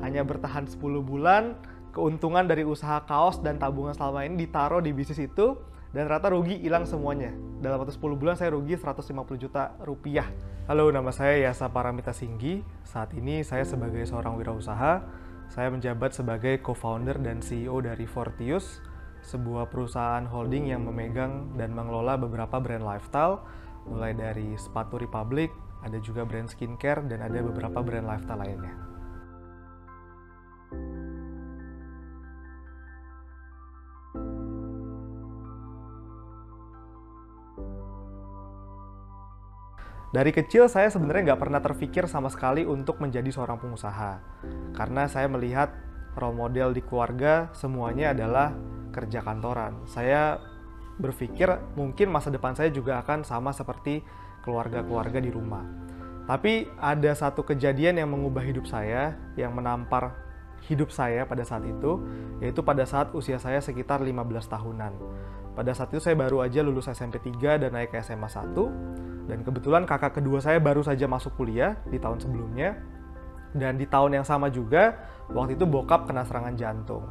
hanya bertahan 10 bulan, keuntungan dari usaha kaos dan tabungan selama ini ditaruh di bisnis itu, dan ternyata rugi hilang semuanya. Dalam waktu 10 bulan saya rugi 150 juta rupiah. Halo, nama saya Yasa Paramita Singgi. Saat ini saya sebagai seorang wirausaha, saya menjabat sebagai co-founder dan CEO dari Fortius, sebuah perusahaan holding yang memegang dan mengelola beberapa brand lifestyle, mulai dari sepatu Republic, ada juga brand skincare, dan ada beberapa brand lifestyle lainnya. Dari kecil saya sebenarnya nggak pernah terfikir sama sekali untuk menjadi seorang pengusaha. Karena saya melihat role model di keluarga semuanya adalah kerja kantoran. Saya berpikir mungkin masa depan saya juga akan sama seperti keluarga-keluarga di rumah. Tapi ada satu kejadian yang mengubah hidup saya, yang menampar hidup saya pada saat itu, yaitu pada saat usia saya sekitar 15 tahunan. Pada saat itu saya baru aja lulus SMP 3 dan naik ke SMA 1, dan kebetulan kakak kedua saya baru saja masuk kuliah di tahun sebelumnya, dan di tahun yang sama juga, waktu itu bokap kena serangan jantung.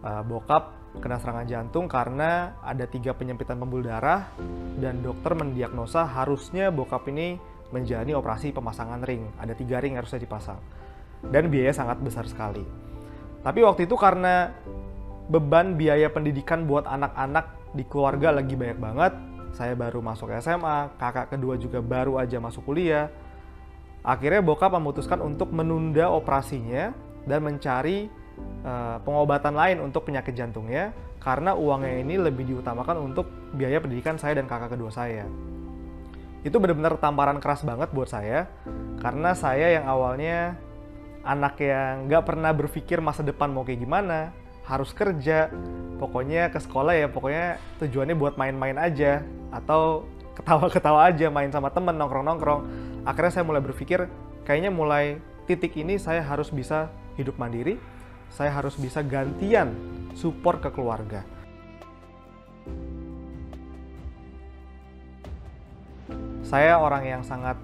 Bokap kena serangan jantung karena ada 3 penyempitan pembuluh darah, dan dokter mendiagnosa harusnya bokap ini menjalani operasi pemasangan ring. Ada 3 ring yang harusnya dipasang, dan biaya sangat besar sekali. Tapi waktu itu karena beban biaya pendidikan buat anak-anak di keluarga lagi banyak banget, saya baru masuk SMA, kakak kedua juga baru aja masuk kuliah. Akhirnya bokap memutuskan untuk menunda operasinya dan mencari pengobatan lain untuk penyakit jantungnya, karena uangnya ini lebih diutamakan untuk biaya pendidikan saya dan kakak kedua saya. Itu benar-benar tamparan keras banget buat saya, karena saya yang awalnya anak yang nggak pernah berpikir masa depan mau kayak gimana, harus kerja, pokoknya ke sekolah ya pokoknya tujuannya buat main-main aja, atau ketawa-ketawa aja, main sama temen, nongkrong-nongkrong. Akhirnya saya mulai berpikir, kayaknya mulai titik ini saya harus bisa hidup mandiri, saya harus bisa gantian support ke keluarga. Saya orang yang sangat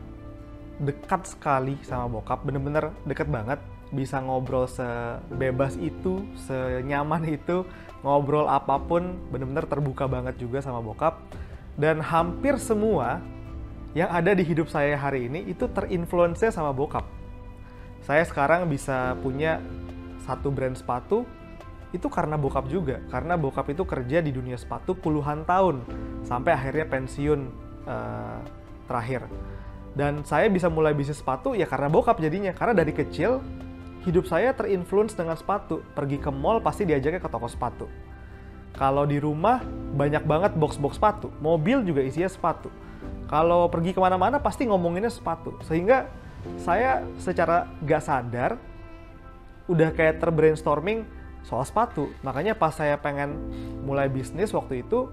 dekat sekali sama bokap, bener-bener deket banget, bisa ngobrol sebebas itu, senyaman itu, ngobrol apapun, bener-bener terbuka banget juga sama bokap. Dan hampir semua yang ada di hidup saya hari ini itu terinfluence sama bokap. Saya sekarang bisa punya satu brand sepatu, itu karena bokap juga. Karena bokap itu kerja di dunia sepatu puluhan tahun, sampai akhirnya pensiun terakhir. Dan saya bisa mulai bisnis sepatu ya karena bokap jadinya. Karena dari kecil, hidup saya terinfluence dengan sepatu. Pergi ke mall pasti diajaknya ke toko sepatu. Kalau di rumah, banyak banget box-box sepatu. Mobil juga isinya sepatu. Kalau pergi kemana-mana pasti ngomonginnya sepatu. Sehingga saya secara gak sadar, udah kayak terbrainstorming soal sepatu. Makanya pas saya pengen mulai bisnis waktu itu,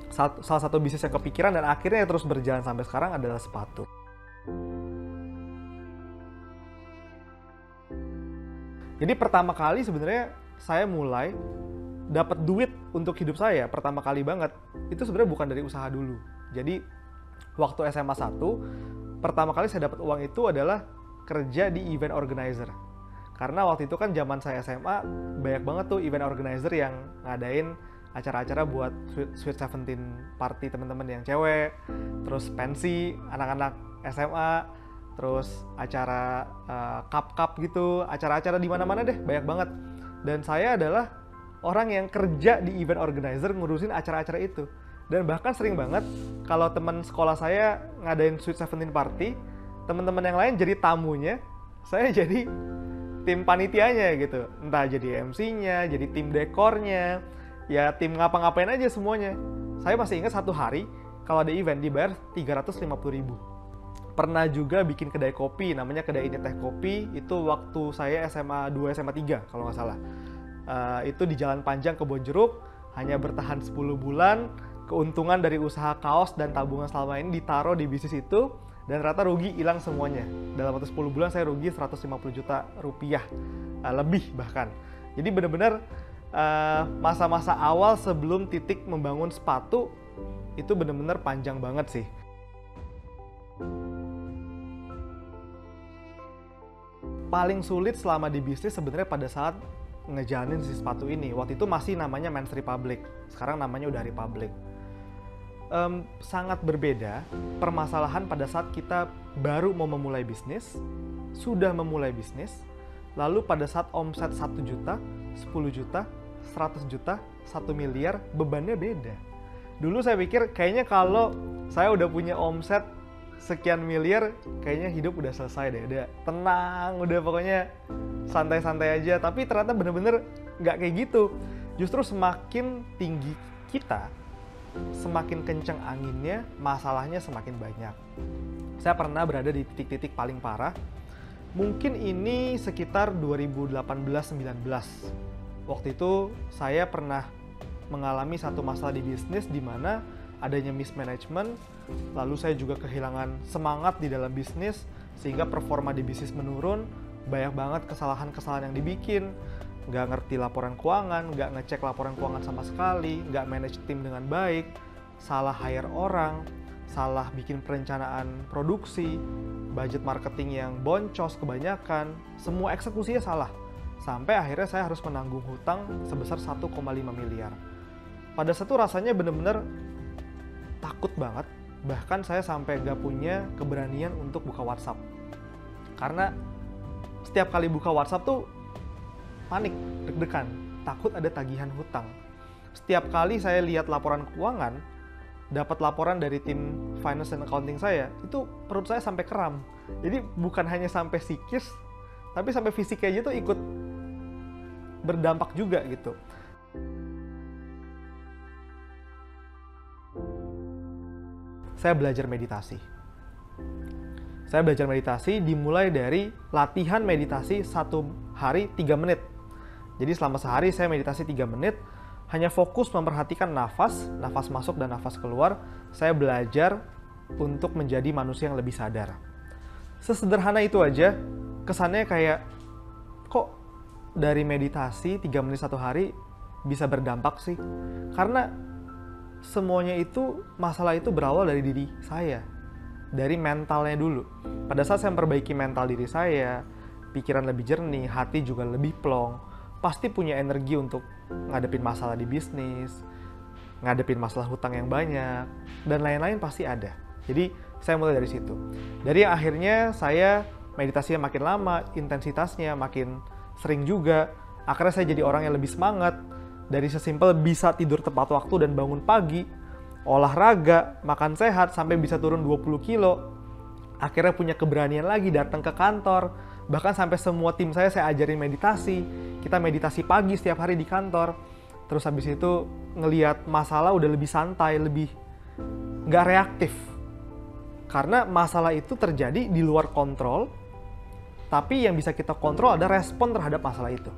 salah satu bisnis yang kepikiran dan akhirnya terus berjalan sampai sekarang adalah sepatu. Jadi pertama kali sebenarnya saya mulai dapat duit untuk hidup saya, pertama kali banget, itu sebenarnya bukan dari usaha dulu. Jadi waktu SMA 1, pertama kali saya dapat uang itu adalah kerja di event organizer. Karena waktu itu kan zaman saya SMA, banyak banget tuh event organizer yang ngadain acara-acara buat Sweet 17 party teman-teman yang cewek, terus pensi anak-anak SMA, terus acara cup-cup gitu, acara-acara di mana-mana deh, banyak banget. Dan saya adalah orang yang kerja di event organizer ngurusin acara-acara itu. Dan bahkan sering banget kalau teman sekolah saya ngadain Sweet 17 party, teman-teman yang lain jadi tamunya, saya jadi tim panitianya gitu. Entah jadi MC-nya, jadi tim dekornya, ya tim ngapa-ngapain aja semuanya. Saya masih ingat satu hari kalau ada event dibayar 350.000. Pernah juga bikin kedai kopi, namanya Kedai Ini Teh Kopi, itu waktu saya SMA 2, SMA 3 kalau nggak salah. Itu di Jalan Panjang Kebonjeruk, hanya bertahan 10 bulan, keuntungan dari usaha kaos dan tabungan selama ini ditaruh di bisnis itu, dan ternyata rugi hilang semuanya. Dalam waktu 10 bulan saya rugi 150 juta rupiah, lebih bahkan. Jadi benar-benar masa-masa awal sebelum titik membangun sepatu itu benar-benar panjang banget sih. paling sulit selama di bisnis sebenarnya pada saat ngejalanin si sepatu ini. Waktu itu masih namanya Men's Republic, sekarang namanya udah Republic. Sangat berbeda permasalahan pada saat kita baru mau memulai bisnis, sudah memulai bisnis, lalu pada saat omset 1 juta, 10 juta, 100 juta, 1 miliar, bebannya beda. Dulu saya pikir kayaknya kalau saya udah punya omset sekian miliar, kayaknya hidup udah selesai deh, udah tenang, udah pokoknya santai-santai aja. Tapi ternyata bener-bener nggak kayak gitu. Justru semakin tinggi kita, semakin kenceng anginnya, masalahnya semakin banyak. Saya pernah berada di titik-titik paling parah. Mungkin ini sekitar 2018-19. Waktu itu saya pernah mengalami satu masalah di bisnis di mana adanya mismanagement, lalu saya juga kehilangan semangat di dalam bisnis, sehingga performa di bisnis menurun, banyak banget kesalahan-kesalahan yang dibikin, nggak ngerti laporan keuangan, nggak ngecek laporan keuangan sama sekali, nggak manage tim dengan baik, salah hire orang, salah bikin perencanaan produksi, budget marketing yang boncos kebanyakan, semua eksekusinya salah. Sampai akhirnya saya harus menanggung hutang sebesar 1,5 miliar. Pada saat itu rasanya bener-bener takut banget, bahkan saya sampai gak punya keberanian untuk buka WhatsApp. Karena setiap kali buka WhatsApp tuh panik, deg-degan, takut ada tagihan hutang. Setiap kali saya lihat laporan keuangan, dapat laporan dari tim finance and accounting saya, itu perut saya sampai kram. Jadi bukan hanya sampai psikis, tapi sampai fisiknya aja tuh ikut berdampak juga gitu. Saya belajar meditasi. Saya belajar meditasi dimulai dari latihan meditasi 1 hari 3 menit. Jadi selama sehari saya meditasi 3 menit, hanya fokus memperhatikan nafas masuk dan nafas keluar. Saya belajar untuk menjadi manusia yang lebih sadar. Sesederhana itu aja, kesannya kayak, kok dari meditasi 3 menit 1 hari bisa berdampak sih? Karena semuanya itu, masalah itu berawal dari diri saya, dari mentalnya dulu. Pada saat saya memperbaiki mental diri saya, pikiran lebih jernih, hati juga lebih plong, pasti punya energi untuk ngadepin masalah di bisnis, ngadepin masalah hutang yang banyak, dan lain-lain pasti ada. Jadi saya mulai dari situ. Dari akhirnya saya meditasinya makin lama, intensitasnya makin sering juga, akhirnya saya jadi orang yang lebih semangat. Dari sesimpel bisa tidur tepat waktu dan bangun pagi, olahraga, makan sehat, sampai bisa turun 20 kilo. Akhirnya punya keberanian lagi datang ke kantor. Bahkan sampai semua tim saya ajarin meditasi. Kita meditasi pagi setiap hari di kantor. Terus habis itu ngelihat masalah udah lebih santai, lebih nggak reaktif. Karena masalah itu terjadi di luar kontrol, tapi yang bisa kita kontrol ada respon terhadap masalah itu.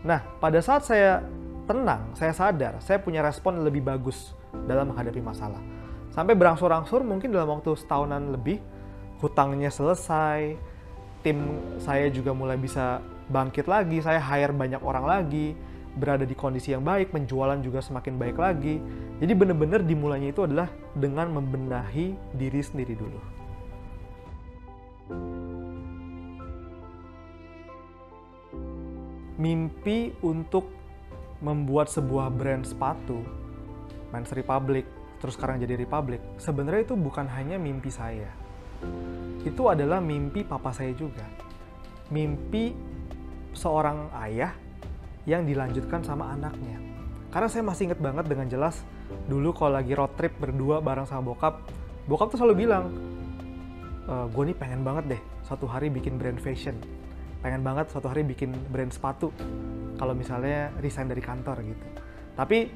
Nah, pada saat saya tenang, saya sadar, saya punya respon lebih bagus dalam menghadapi masalah. Sampai berangsur-angsur mungkin dalam waktu setahunan lebih, hutangnya selesai, tim saya juga mulai bisa bangkit lagi, saya hire banyak orang lagi, berada di kondisi yang baik, penjualan juga semakin baik lagi. Jadi benar-benar dimulainya itu adalah dengan membenahi diri sendiri dulu. Mimpi untuk membuat sebuah brand sepatu, Men's Republic, terus sekarang jadi Republic, sebenarnya itu bukan hanya mimpi saya. Itu adalah mimpi papa saya juga. Mimpi seorang ayah yang dilanjutkan sama anaknya. Karena saya masih inget banget dengan jelas, dulu kalau lagi road trip berdua bareng sama bokap tuh selalu bilang, gue nih pengen banget deh suatu hari bikin brand fashion. Pengen banget suatu hari bikin brand sepatu kalau misalnya resign dari kantor gitu. Tapi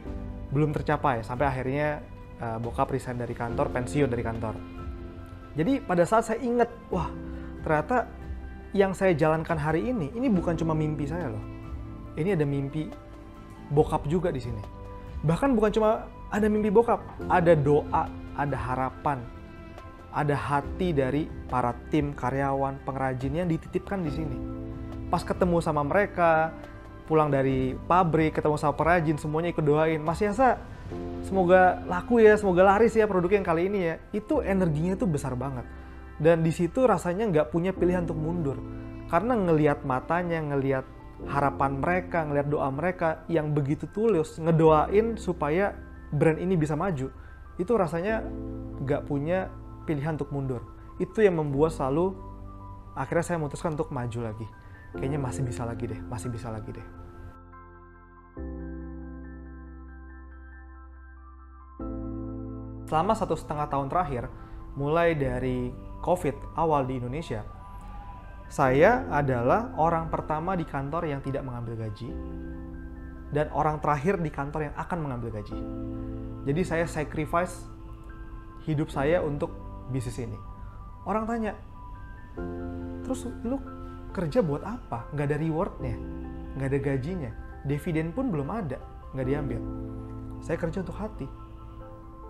belum tercapai sampai akhirnya bokap resign dari kantor, pensiun dari kantor. Jadi pada saat saya ingat, wah ternyata yang saya jalankan hari ini bukan cuma mimpi saya loh. Ini ada mimpi bokap juga di sini. Bahkan bukan cuma ada mimpi bokap, ada doa, ada harapan, ada hati dari para tim karyawan, pengrajin yang dititipkan di sini. Pas ketemu sama mereka, pulang dari pabrik, ketemu sama perajin, semuanya ikut doain, Mas Yasa, semoga laku ya, semoga laris ya produk yang kali ini ya. Itu energinya tuh besar banget. Dan di situ rasanya nggak punya pilihan untuk mundur. Karena ngelihat matanya, ngelihat harapan mereka, ngelihat doa mereka yang begitu tulus, ngedoain supaya brand ini bisa maju, itu rasanya gak punya pilihan untuk mundur. Itu yang membuat selalu akhirnya saya memutuskan untuk maju lagi. Kayaknya masih bisa lagi deh, masih bisa lagi deh. Selama 1,5 tahun terakhir, mulai dari COVID awal di Indonesia, saya adalah orang pertama di kantor yang tidak mengambil gaji, dan orang terakhir di kantor yang akan mengambil gaji. Jadi saya sacrifice hidup saya untuk bisnis ini. Orang tanya, terus lu kerja buat apa? Nggak ada rewardnya, nggak ada gajinya, dividen pun belum ada, nggak diambil. Saya kerja untuk hati,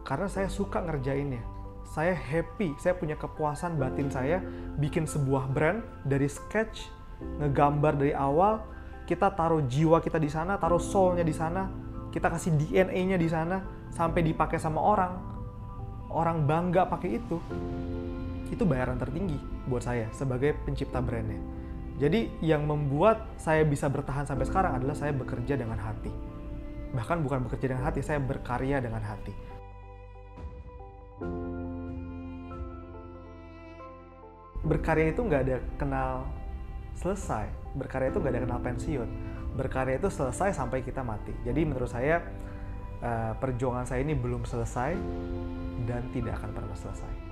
karena saya suka ngerjainnya. Saya happy, saya punya kepuasan batin saya bikin sebuah brand dari sketch, ngegambar dari awal, kita taruh jiwa kita di sana, taruh soul-nya di sana, kita kasih DNA-nya di sana, sampai dipakai sama orang. Orang bangga pakai itu. Itu bayaran tertinggi buat saya sebagai pencipta brandnya. Jadi yang membuat saya bisa bertahan sampai sekarang adalah saya bekerja dengan hati. Bahkan bukan bekerja dengan hati, saya berkarya dengan hati. Berkarya itu nggak ada kenal selesai. Berkarya itu nggak ada kenal pensiun. Berkarya itu selesai sampai kita mati. Jadi menurut saya perjuangan saya ini belum selesai dan tidak akan pernah selesai.